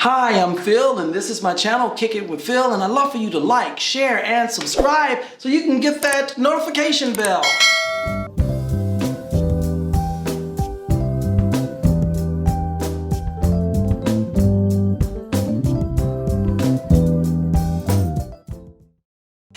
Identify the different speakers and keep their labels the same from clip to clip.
Speaker 1: Hi, I'm Phil, and this is my channel, Kickin with Phil, and I'd love for you to like, share, and subscribe so you can get that notification bell.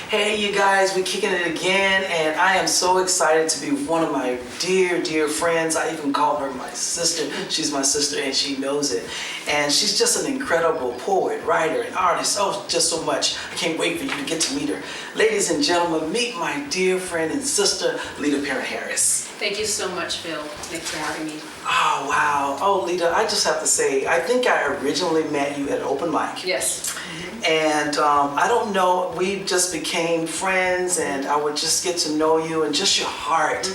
Speaker 1: Hey you guys, we're kicking it again, and I am so excited to be with one of my dear friends. I even call her my sister. She's my sister and she knows it. And she's just an incredible poet, writer, and artist. Oh, just so much. I can't wait for you to get to meet her. Ladies and gentlemen, meet my dear friend and sister, Lida Parent Harris.
Speaker 2: Thank you so much, Phil. Thanks for having me.
Speaker 1: Oh, wow. Oh, Lida, I just have to say, I think I originally met you at an open mic.
Speaker 2: Yes.
Speaker 1: And I don't know, we just became friends, and I would just get to know you and just your heart.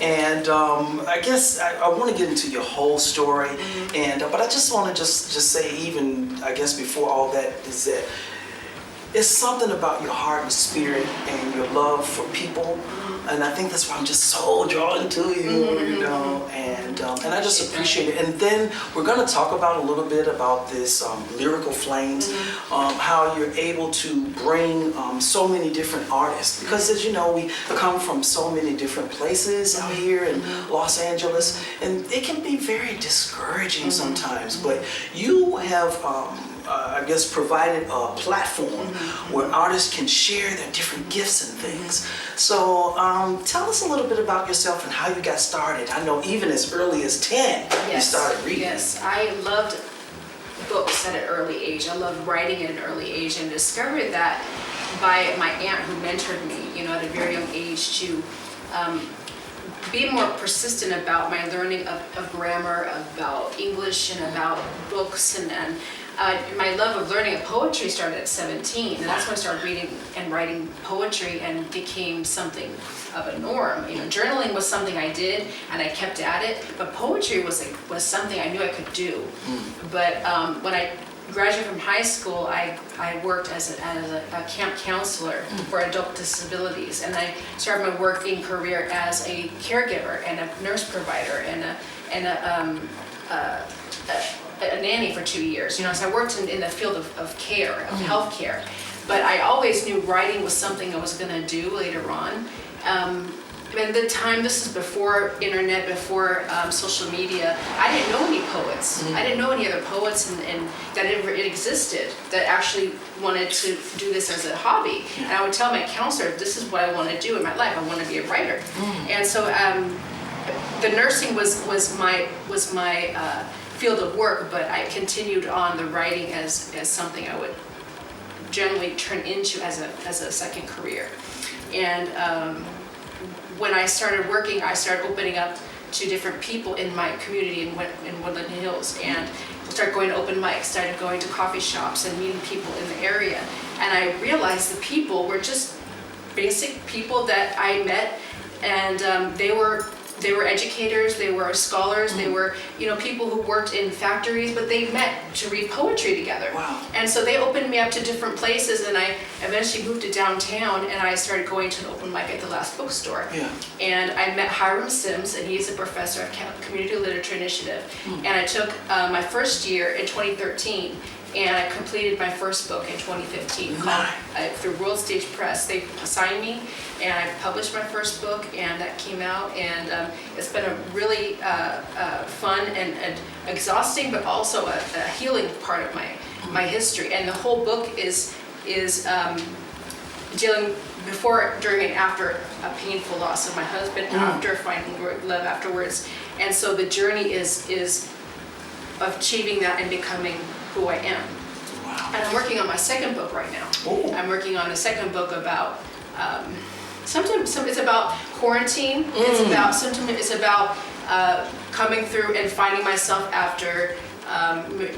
Speaker 1: And I guess I want to get into your whole story, and but I just want to just say, even I guess before all that, is that it's something about your heart and spirit and your love for people, and I think that's why I'm just so drawn to you, you know, and I just appreciate it. And then we're going to talk about a little bit about this Lyrical Flames, how you're able to bring so many different artists, because as you know, we come from so many different places out here in Los Angeles, and it can be very discouraging sometimes, but you have I guess provided a platform where artists can share their different gifts and things. So tell us a little bit about yourself and how you got started. I know even as early as 10, you started reading.
Speaker 2: Yes, I loved books at an early age. I loved writing at an early age, and discovered that by my aunt who mentored me, you know, at a very young age to be more persistent about my learning of grammar, about English, and about books, and my love of learning of poetry started at 17, and that's when I started reading and writing poetry and became something of a norm. You know, journaling was something I did and I kept at it, but poetry was something I knew I could do. But when I graduated from high school, I worked as a camp counselor for adult disabilities, and I started my working career as a caregiver and a nurse provider and a nanny for 2 years. You know, so I worked in the field of care, of healthcare, but I always knew writing was something I was going to do later on. At the time, this is before internet, before social media, I didn't know any poets. I didn't know any other poets and that it existed, that actually wanted to do this as a hobby. And I would tell my counselor, this is what I want to do in my life. I want to be a writer. And so the nursing was my field of work, but I continued on the writing as something I would generally turn into as a second career. And when I started working, I started opening up to different people in my community in Woodland Hills, and started going to open mics, started going to coffee shops and meeting people in the area. And I realized the people were just basic people that I met, and they were educators, they were scholars, they were, you know, people who worked in factories, but they met to read poetry together.
Speaker 1: Wow.
Speaker 2: And so they opened me up to different places, and I eventually moved to downtown, and I started going to an open mic at the Last Bookstore.
Speaker 1: Yeah.
Speaker 2: And I met Hiram Sims, and he's a professor of Community Literature Initiative. And I took my first year in 2013, and I completed my first book in 2015 through World Stage Press. They signed me, and I published my first book, and that came out, and it's been a really fun and exhausting, but also a healing part of my history. And the whole book is dealing before, during, and after a painful loss of my husband, after finding love afterwards. And so the journey is of achieving that and becoming who I am.
Speaker 1: Wow.
Speaker 2: And I'm working on my second book right now.
Speaker 1: Ooh.
Speaker 2: I'm working on a second book about sometimes it's about quarantine. It's about coming through and finding myself after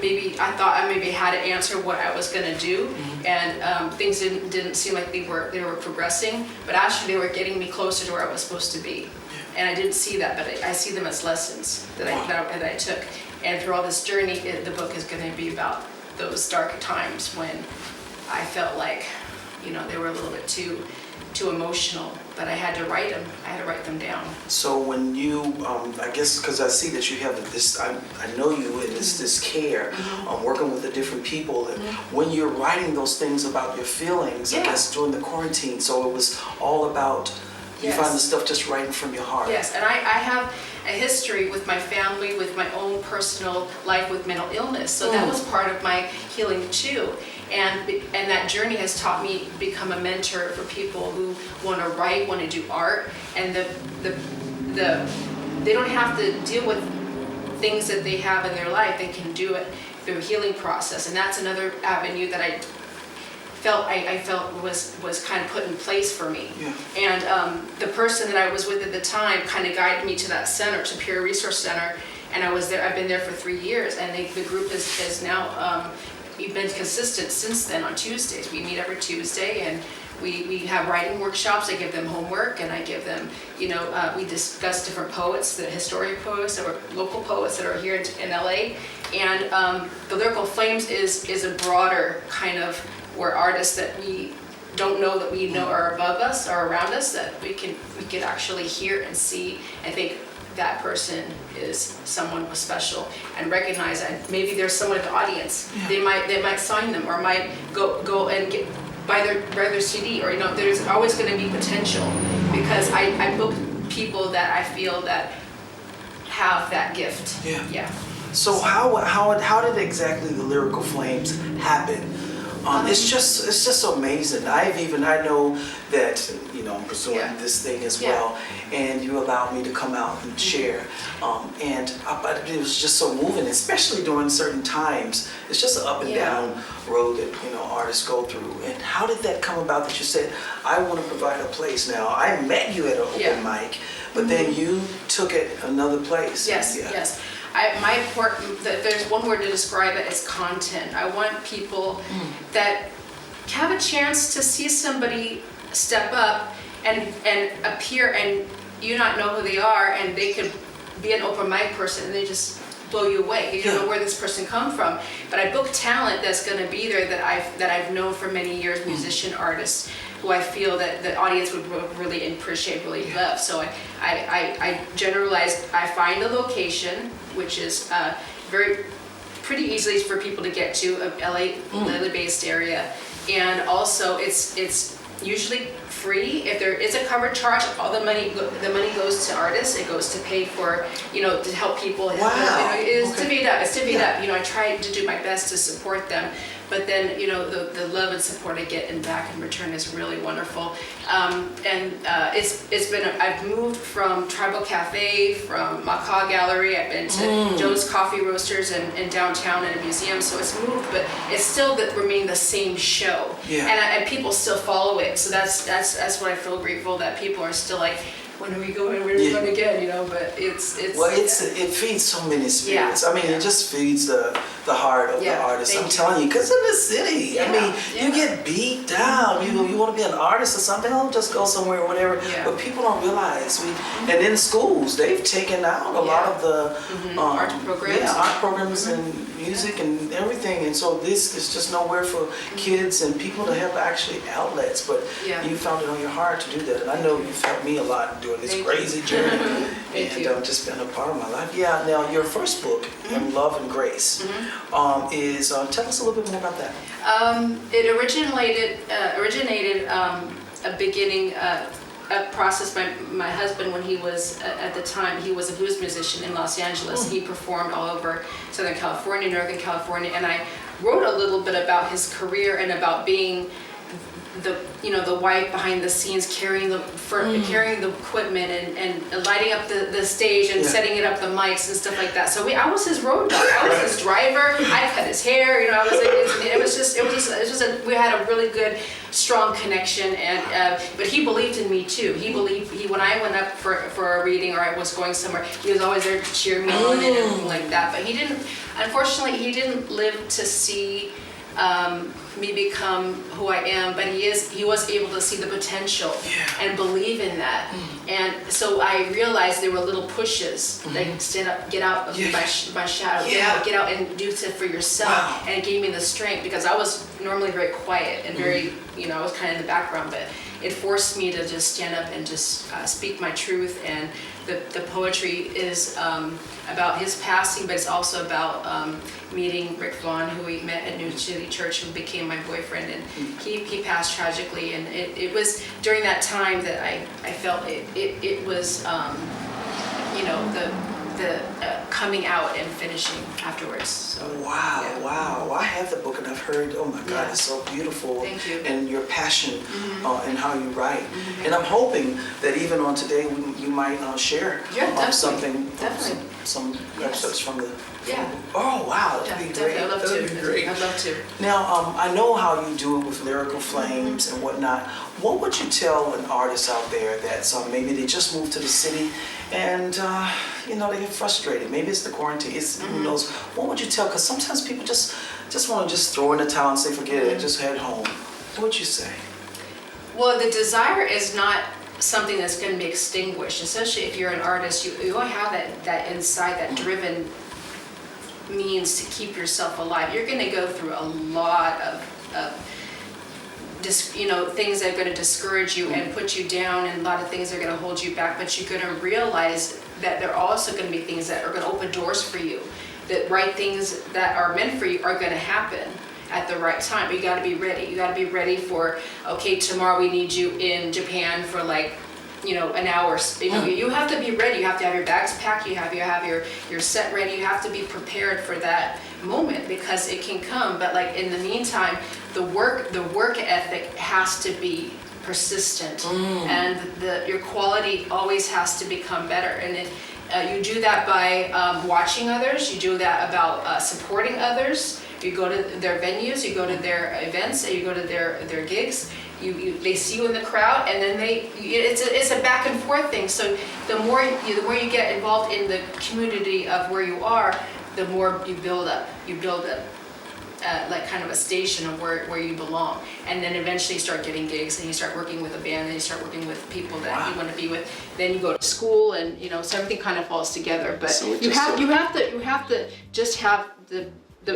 Speaker 2: maybe I thought I maybe had to answer what I was going to do, and things didn't seem like they were progressing, but actually they were getting me closer to where I was supposed to be. And I didn't see that, but I see them as lessons that I took. And through all this journey, the book is going to be about those dark times when I felt like, you know, they were a little bit too too emotional, but I had to write them. I had to write them down.
Speaker 1: So when you, I guess, because I see that you have this, I know you in this care, working with the different people, and when you're writing those things about your feelings, I guess during the quarantine, so it was all about, you find the stuff just writing from your heart.
Speaker 2: Yes, and I have a history with my family, with my own personal life with mental illness, so that was part of my healing too. And that journey has taught me to become a mentor for people who want to write, want to do art, and they don't have to deal with things that they have in their life. They can do it through a healing process, and that's another avenue that I felt was kind of put in place for me.
Speaker 1: Yeah.
Speaker 2: And the person that I was with at the time kind of guided me to that center, Superior Resource Center, and I was there. I've been there for 3 years, and the group is now. We've been consistent since then on Tuesdays. We meet every Tuesday, and we have writing workshops. I give them homework, and I give them, we discuss different poets, the historic poets or local poets that are here in LA. And the Lyrical Flames is a broader kind of where artists that we don't know that we know are above us or around us, that we could actually hear and see. I think that person is someone special, and recognize that maybe there's someone in the audience. They might sign them, or might go and buy their CD, or there's always going to be potential, because I book people that I feel that have that gift. Yeah.
Speaker 1: So how did exactly the Lyrical Flames happen? It's just so amazing. I know that I'm pursuing this thing as well, and you allowed me to come out and share. But it was just so moving, especially during certain times. It's just an up and down road that artists go through. And how did that come about that you said, I want to provide a place now? I met you at an open mic, but then you took it another place.
Speaker 2: Yes. There's one word to describe it, it's content. I want people that have a chance to see somebody step up and appear, and you not know who they are, and they could be an open mic person and they just blow you away. You don't know where this person come from. But I book talent that's going to be there that I've known for many years, musician, artists, who I feel that the audience would really appreciate, really love. So I generalize. I find a location which is pretty easily for people to get to, of LA-based area, and also it's usually free. If there is a cover charge, all the money goes to artists. It goes to pay for to help people.
Speaker 1: Wow.
Speaker 2: It's divvied up. I try to do my best to support them. But then, the love and support I get back in return is really wonderful. I've moved from Tribal Cafe, from Macaw Gallery, I've been to Joe's Coffee Roasters and downtown in a museum, so it's moved, but it's still remained the same show.
Speaker 1: Yeah.
Speaker 2: And people still follow it, so that's what I feel grateful, that people are still like, when are we going? Where are we going again? But it's.
Speaker 1: Well, it feeds so many spirits. It just feeds the heart of the artist. I'm telling you, because in the city, you get beat down. You want to be an artist or something? Oh, just go somewhere or whatever. Yeah. But people don't realize and in schools they've taken out a lot of the
Speaker 2: art programs.
Speaker 1: Art programs and music and everything. And so this is just nowhere for kids and people to have actually outlets. But you found it on your heart to do that, and I know you've helped me a lot doing this crazy journey, and just been a part of my life. Yeah. Now, your first book, Love and Grace, is tell us a little bit more about that.
Speaker 2: It originated a beginning. A process. My husband, when he was at the time, he was a blues musician in Los Angeles. He performed all over Southern California, Northern California, and I wrote a little bit about his career and about being the wife behind the scenes, carrying the equipment and lighting up the stage and setting it up, the mics and stuff like that. So I was his road dog. I was his driver. I cut his hair. I was like, we had a really good, strong connection. And but he believed in me too. When I went up for a reading or I was going somewhere, he was always there to cheer me on and everything like that. But unfortunately, he didn't live to see me become who I am, but he was able to see the potential and believe in that. And so I realized there were little pushes, like stand up, get out of my shadow, get out and do stuff for yourself. Wow. And it gave me the strength, because I was normally very quiet and very, I was kind of in the background, but it forced me to just stand up and just speak my truth. And the poetry is about his passing, but it's also about meeting Rick Vaughn, who we met at New City Church, who became my boyfriend, and he passed tragically. And it was during that time that I felt it was, you know, the coming out and finishing afterwards. So,
Speaker 1: wow,
Speaker 2: yeah.
Speaker 1: wow. Well, I have the book and I've heard, oh my God,
Speaker 2: Yeah.
Speaker 1: it's so beautiful.
Speaker 2: Thank you.
Speaker 1: And your passion and how you write. And I'm hoping that even on today, you might share
Speaker 2: Yeah, definitely.
Speaker 1: something,
Speaker 2: Definitely.
Speaker 1: some excerpts from the.
Speaker 2: Yeah.
Speaker 1: Oh, wow,
Speaker 2: Yeah,
Speaker 1: that'd be
Speaker 2: definitely.
Speaker 1: great.
Speaker 2: I'd love
Speaker 1: That'd
Speaker 2: to.
Speaker 1: be great.
Speaker 2: I'd love to.
Speaker 1: Now, I know how you do it with Lyrical Flames and whatnot. What would you tell an artist out there that's maybe they just moved to the city and, you know, they get frustrated? Maybe it's the quarantine, it's, who knows. What would you tell? Because sometimes people just want to just throw in the towel and say, forget it, just head home. What would you say?
Speaker 2: Well, the desire is not something that's going to be extinguished, especially if you're an artist. You don't have that inside, that driven means to keep yourself alive. You're going to go through a lot of you know, things that are going to discourage you and put you down, and a lot of things that are going to hold you back, but you're going to realize that there are also going to be things that are going to open doors for you, that right things that are meant for you are going to happen at the right time. But you got to be ready. You got to be ready for, okay, tomorrow we need you in Japan for like, you know, an hour. You know, you have to be ready. You have to have your bags packed. You have your set ready. You have to be prepared for that moment, because it can come. But like in the meantime, the work ethic has to be persistent, and your quality always has to become better. And you do that by watching others. You do that about supporting others. You go to their venues, you go to their events, and you go to their gigs. They see you in the crowd, and then it's a back and forth thing. So the more you get involved in the community of where you are, the more you build up. Like kind of a station of where you belong, and then eventually you start getting gigs, and you start working with a band, and you start working with people that you want to be with. Then you go to school, and you know, so everything kind of falls together. But
Speaker 1: So
Speaker 2: you have to just have the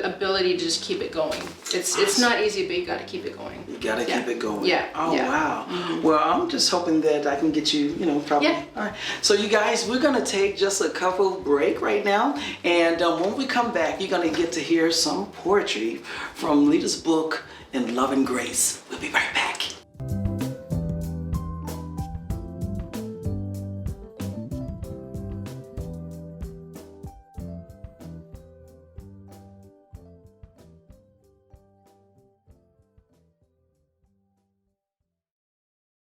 Speaker 2: ability to just keep it going. It's not easy, but you got to keep it going.
Speaker 1: You got to keep it going.
Speaker 2: Yeah.
Speaker 1: Oh,
Speaker 2: yeah.
Speaker 1: wow. Well, I'm just hoping that I can get you, you know, probably.
Speaker 2: Yeah.
Speaker 1: All right. So you guys, we're going to take just a couple break right now. And when we come back, you're going to get to hear some poetry from Lida's book, In Love and Grace. We'll be right back.